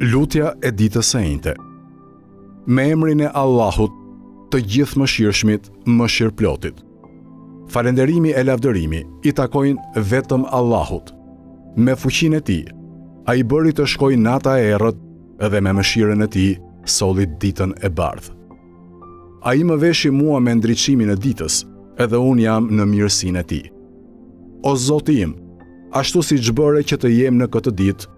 Lutja e ditës së njëjtë. Me emrin e Allahut, të gjithë mëshirshmit, mëshirëplotit. Falënderimi e lavdërimi i takojnë vetëm Allahut. Me fuqinë e Tij, ai bëri të shkojë nata e errët dhe me mëshirën e Tij solli ditën e bardhë. Ai më veshi mua me ndriçimin e ditës, edhe unë jam në mirësinë e Tij. O Zoti im, ashtu siç bëre që të jem në këtë ditë,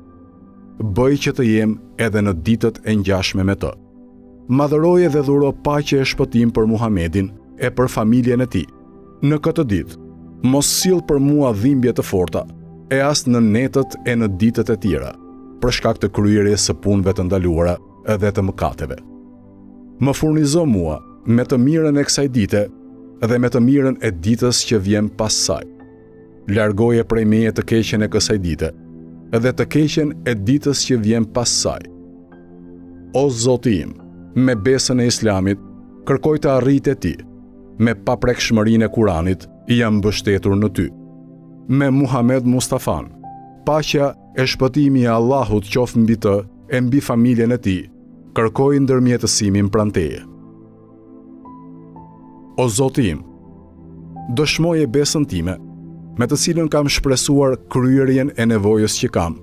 bëj që të jem edhe në ditët e ngjashme me të. Madhëroje dhe dhuro paqe e shpëtim për Muhamedin e për familjen e tij. Në këtë ditë, mos sill për mua dhimbje të forta, e as në netët e në ditët e tjera, për shkak të kryerjes së punëve të ndaluara edhe të mëkateve. Më furnizo mua me të mirën e kësaj dite dhe me të mirën e ditës që vjen pas saj. Largoje prej meje të keqen e kësaj dite dhe të keqen e ditës që vjen pas saj. O Zoti im, me besën e Islamit, kërkoj të arrit e Ti. Me paprekshmërinë e Kuranit, jam mbështetur në Ty. Me Muhammed Mustafan, paqja e shpëtimi e Allahut qoftë mbi të e mbi familjen e Tij, kërkoj ndërmjetësimin pranë Teje. O Zoti im, dëshmoje besën time, me të cilën kam shpresuar kryerjen e nevojës që kam.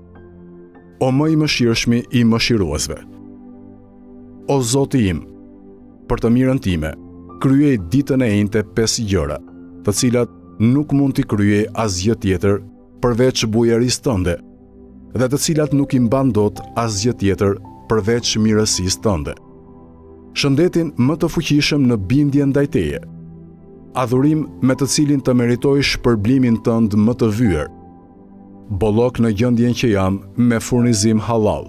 O më i mëshirshmi i mëshiruesve. O Zoti im, për të mirën time, kryej ditën e njëjtë 5 gjëra, të cilat nuk mund t'i kryej asgjë tjetër përveç bujarisë tënde, dhe të cilat nuk i mban dot asgjë tjetër përveç mirësisë tënde. Shëndetin më të fuqishëm në bindje ndaj Teje. Adhurim me të cilin të meritoj shpërblimin tënd më të vyer. Bollok në gjendjen që jam me furnizim halal.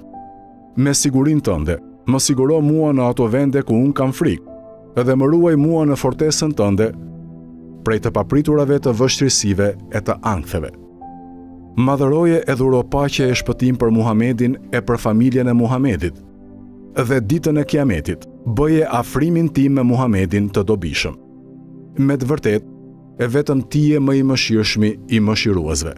Me sigurinë tënde, më siguro mua në ato vende ku unë kam frikë dhe më ruaj mua në fortesën tënde prej të papriturave të vështirësive e të anktheve. Madhëroje e dhuro paqe e shpëtim për Muhamedin e për familjen e Muhamedit dhe ditën e Kiametit, bëje afrimin tim me Muhamedin të dobishëm. Me të vërtet, e vetëm Ti je më i mëshirshmi i mëshiruesve.